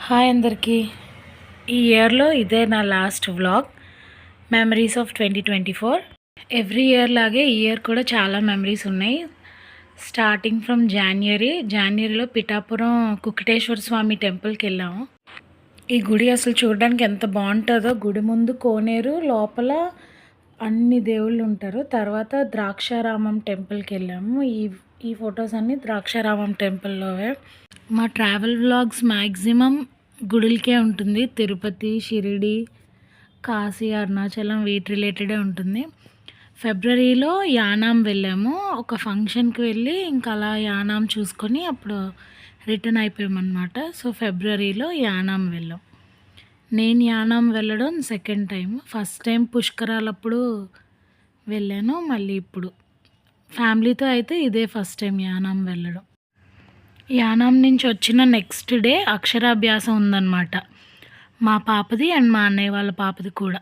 Hi అందరికీ. ఈ ఇయర్లో ఇదే నా last vlog, memories of 2024. Every year లాగే ఈ ఇయర్ కూడా చాలా మెమరీస్ ఉన్నాయి. స్టార్టింగ్ ఫ్రమ్ జనవరిలో పిఠాపురం కుక్కటేశ్వర స్వామి టెంపుల్కి వెళ్ళాము. ఈ గుడి అసలు చూడడానికి ఎంత బాగుంటుందో. గుడి ముందు కోనేరు, లోపల అన్ని దేవుళ్ళు ఉంటారు. తర్వాత ద్రాక్షారామం టెంపుల్కి వెళ్ళాము. ఈ ఫొటోస్ అన్నీ ద్రాక్షారామం టెంపుల్లోవే. మా ట్రావెల్ వ్లాగ్స్ మ్యాక్సిమం గుడులకే ఉంటుంది. తిరుపతి, షిరిడి, కాశీ, అరుణాచలం వీటి రిలేటెడే ఉంటుంది. ఫిబ్రవరిలో యానాం వెళ్ళాము. ఒక ఫంక్షన్కి వెళ్ళి ఇంకా అలా యానాం చూసుకొని అప్పుడు రిటర్న్ అయిపోయామన్నమాట. సో ఫిబ్రవరిలో యానాం వెళ్ళాం. నేను యానాం వెళ్ళడం సెకండ్ టైం. ఫస్ట్ టైం పుష్కరాలప్పుడు వెళ్ళాను. మళ్ళీ ఇప్పుడు ఫ్యామిలీతో అయితే ఇదే ఫస్ట్ టైం యానాం వెళ్ళడం. యానాం నుంచి వచ్చిన నెక్స్ట్ డే అక్షరాభ్యాసం ఉందన్నమాట. మా పాపది అండ్ మా అన్నయ్య వాళ్ళ పాపది కూడా.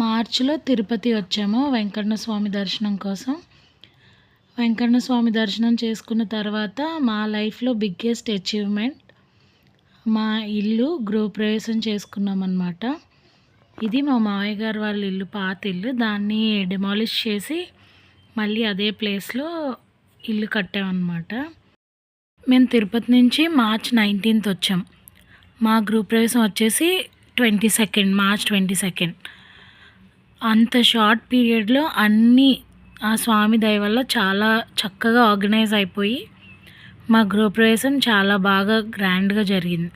మార్చిలో తిరుపతి వచ్చాము వెంకన్న స్వామి దర్శనం కోసం. వెంకన్న స్వామి దర్శనం చేసుకున్న తర్వాత మా లైఫ్లో బిగ్గెస్ట్ అచీవ్మెంట్, మా ఇల్లు గృహప్రవేశం చేసుకున్నాం అన్నమాట. ఇది మా మావయ్య గారు వాళ్ళ ఇల్లు, పాత ఇల్లు. దాన్ని డిమాలిష్ చేసి మళ్ళీ అదే ప్లేస్లో ఇల్లు కట్టామన్నమాట. మేము తిరుపతి నుంచి మార్చ్ 19th వచ్చాం. మా గృహప్రవేశం వచ్చేసి మార్చ్ 22. అంత షార్ట్ పీరియడ్లో అన్నీ ఆ స్వామి దయ వల్ల చాలా చక్కగా ఆర్గనైజ్ అయిపోయి మా గృహప్రవేశం చాలా బాగా గ్రాండ్గా జరిగింది.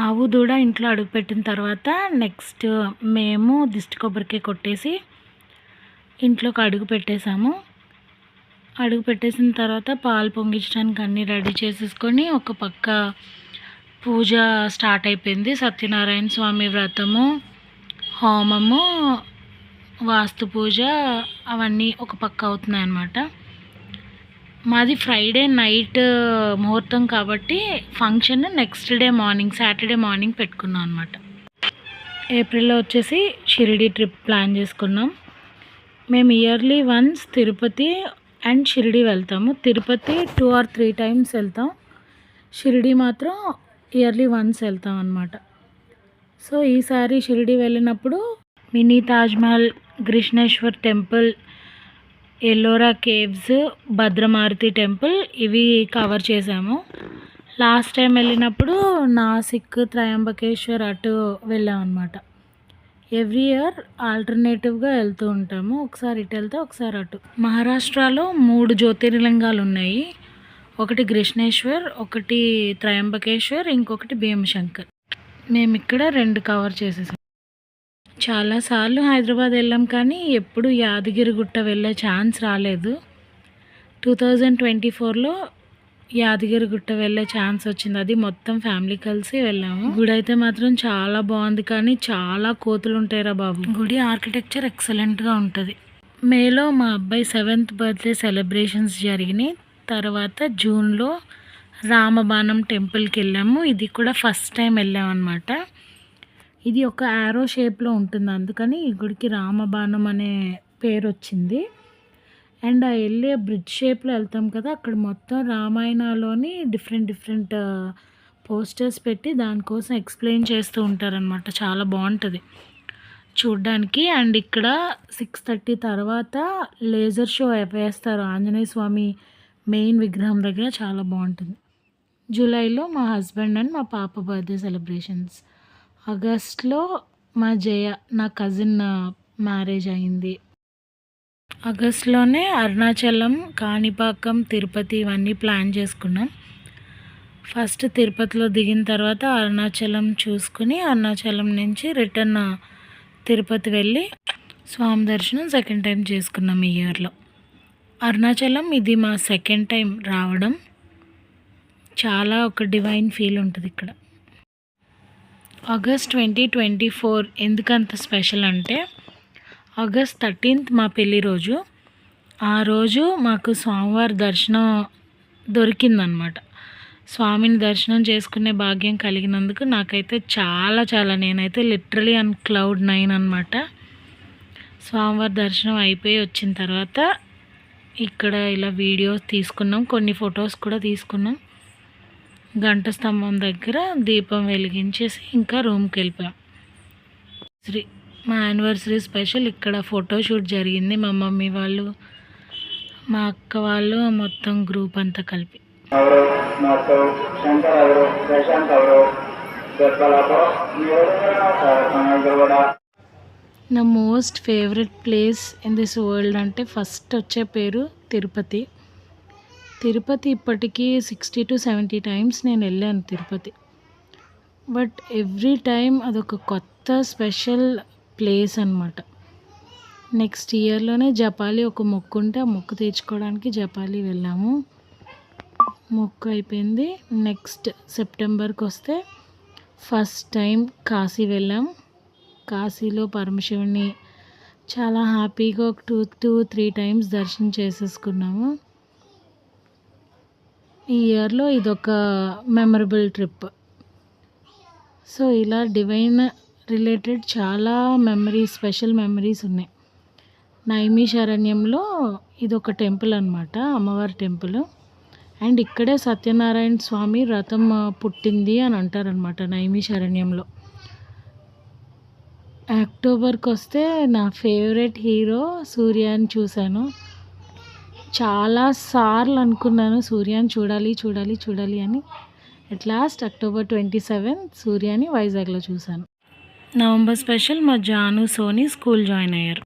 ఆవు దూడ ఇంట్లో అడుగుపెట్టిన తర్వాత నెక్స్ట్ మేము దిష్టి కొబ్బరికాయ కొట్టేసి ఇంట్లోకి అడుగు పెట్టేసిన తర్వాత పాలు పొంగించడానికి అన్నీ రెడీ చేసేసుకొని ఒక పక్క పూజ స్టార్ట్ అయిపోయింది. సత్యనారాయణ స్వామి వ్రతము, హోమము, వాస్తు పూజ అవన్నీ ఒక పక్క అవుతున్నాయి అన్నమాట. మాది ఫ్రైడే నైట్ ముహూర్తం కాబట్టి function next day morning, Saturday morning పెట్టుకున్నాం అన్నమాట. ఏప్రిల్లో వచ్చేసి షిరిడి ట్రిప్ ప్లాన్ చేసుకున్నాం. మేము yearly once Tirupati and Shirdi వెళ్తాము. తిరుపతి 2 or 3 times వెళ్తాం. షిరిడి మాత్రం ఇయర్లీ వన్స్ వెళ్తాం అన్నమాట. సో ఈసారి షిరిడి వెళ్ళినప్పుడు mini Taj Mahal, Krishneshwar temple, Ellora caves, Bhadra Maruti temple ఇవి కవర్ చేసాము. లాస్ట్ టైం వెళ్ళినప్పుడు నాసిక్, త్రయంబకేశ్వర్ అటు వెళ్ళామన్నమాట. ఎవ్రీ ఇయర్ ఆల్టర్నేటివ్గా వెళ్తూ ఉంటాము. ఒకసారి ఇటు వెళ్తే ఒకసారి అటు. మహారాష్ట్రలో 3 జ్యోతిర్లింగాలు ఉన్నాయి. ఒకటి కృష్ణేశ్వర్, ఒకటి త్రయంబకేశ్వర్, ఇంకొకటి భీమశంకర్. మేము ఇక్కడ 2 కవర్ చేసేసాం. చాలాసార్లు హైదరాబాద్ వెళ్ళాం కానీ ఎప్పుడు యాదగిరిగుట్ట వెళ్ళే ఛాన్స్ రాలేదు. 2024లో యాదగిరిగుట్ట వెళ్ళే ఛాన్స్ వచ్చింది. అది మొత్తం ఫ్యామిలీ కలిసి వెళ్ళాము. గుడి అయితే మాత్రం చాలా బాగుంది కానీ చాలా కోతులు ఉంటాయిరా బాబు. గుడి ఆర్కిటెక్చర్ ఎక్సలెంట్గా ఉంటుంది. మేలో మా అబ్బాయి 7th బర్త్డే సెలబ్రేషన్స్ జరిగినాయి. తర్వాత జూన్లో రామబాణం టెంపుల్కి వెళ్ళాము. ఇది కూడా ఫస్ట్ టైం వెళ్ళామన్నమాట. ఇది ఒక యారో షేప్లో ఉంటుంది, అందుకని ఈ గుడికి రామబాణం అనే పేరు వచ్చింది. అండ్ ఆ వెళ్ళే బ్రిడ్జ్ షేప్లో వెళ్తాం కదా, అక్కడ మొత్తం రామాయణంలోని డిఫరెంట్ పోస్టర్స్ పెట్టి దానికోసం ఎక్స్ప్లెయిన్ చేస్తూ ఉంటారనమాట. చాలా బాగుంటుంది చూడ్డానికి. అండ్ ఇక్కడ 6:30 తర్వాత లేజర్ షో వేస్తారు ఆంజనేయ స్వామి మెయిన్ విగ్రహం దగ్గర. చాలా బాగుంటుంది. జూలైలో మా హస్బెండ్ అండ్ మా పాప బర్త్డే సెలబ్రేషన్స్. ఆగస్ట్లో మా జయ, నా కజిన్ మ్యారేజ్ అయింది. ఆగస్ట్లోనే అరుణాచలం, కాణిపాకం, తిరుపతి ఇవన్నీ ప్లాన్ చేసుకున్నాం. ఫస్ట్ తిరుపతిలో దిగిన తర్వాత అరుణాచలం చూసుకుని అరుణాచలం నుంచి రిటర్న్ తిరుపతి వెళ్ళి స్వామి దర్శనం సెకండ్ టైం చేసుకున్నాం ఈ ఇయర్లో. అరుణాచలం ఇది మా సెకండ్ టైం రావడం. చాలా ఒక డివైన్ ఫీల్ ఉంటుంది ఇక్కడ. ఆగస్ట్ 2024 ఎందుకంత స్పెషల్ అంటే ఆగస్ట్ 13th మా పెళ్లి రోజు. ఆ రోజు మాకు స్వామివారి దర్శనం దొరికిందనమాట. స్వామిని దర్శనం చేసుకునే భాగ్యం కలిగినందుకు నాకైతే చాలా నేనైతే లిటరలీ ఆన్ క్లౌడ్ 9 అనమాట. స్వామివారి దర్శనం అయిపోయి వచ్చిన తర్వాత ఇక్కడ ఇలా వీడియోస్ తీసుకున్నాం, కొన్ని ఫొటోస్ కూడా తీసుకున్నాం. గంట స్తంభం దగ్గర దీపం వెలిగించేసి ఇంకా రూమ్కి వెళ్ళిపోయాం. మా యానివర్సరీ స్పెషల్ ఇక్కడ ఫోటోషూట్ జరిగింది. మా మమ్మీ వాళ్ళు, మా అక్క వాళ్ళు, మొత్తం గ్రూప్ అంతా కలిపి. నా most favourite place in this world అంటే ఫస్ట్ వచ్చే పేరు తిరుపతి. తిరుపతి ఇప్పటికీ 60 to 70 times నేను వెళ్ళాను తిరుపతి. బట్ ఎవ్రీ టైం అదొక కొత్త స్పెషల్ ప్లేస్ అనమాట. నెక్స్ట్ ఇయర్లోనే జపాలి ఒక మొక్కు ఉంటే ఆ మొక్కు తీర్చుకోవడానికి జపాలి వెళ్ళాము. మొక్కు అయిపోయింది. నెక్స్ట్ సెప్టెంబర్కి వస్తే ఫస్ట్ టైం కాశీ వెళ్ళాం. కాశీలో పరమశివుని చాలా హ్యాపీగా ఒక 2-3 times దర్శనం చేసేసుకున్నాము. ఈ ఇయర్లో ఇదొక మెమరబుల్ ట్రిప్. సో ఇలా డివైన్ రిలేటెడ్ చాలా స్పెషల్ మెమరీస్ ఉన్నాయి. నైమిషారణ్యంలో ఇదొక టెంపుల్ అనమాట, అమ్మవారి టెంపుల్. అండ్ ఇక్కడే సత్యనారాయణ స్వామి రథం పుట్టింది అని అంటారనమాట నైమిషారణ్యంలో. అక్టోబర్కి వస్తే నా ఫేవరెట్ హీరో సూర్యాని చూశాను. చాలా సార్లు అనుకున్నాను సూర్యాని చూడాలి అని. అట్ లాస్ట్ అక్టోబర్ 27 సూర్యాని వైజాగ్లో చూశాను. నవంబర్ స్పెషల్ మా జాను సోని స్కూల్ జాయిన్ అయ్యారు.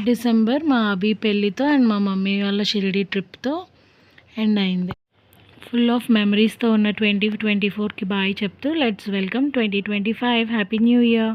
డిసెంబర్ మా అభి పెళ్ళితో అండ్ మా మమ్మీ వాళ్ళ షిరిడి ట్రిప్తో ఎండ్ అయింది. ఫుల్ ఆఫ్ మెమరీస్తో ఉన్న 2024కి బాయ్ చెప్తూ let's welcome 2025. Happy new year.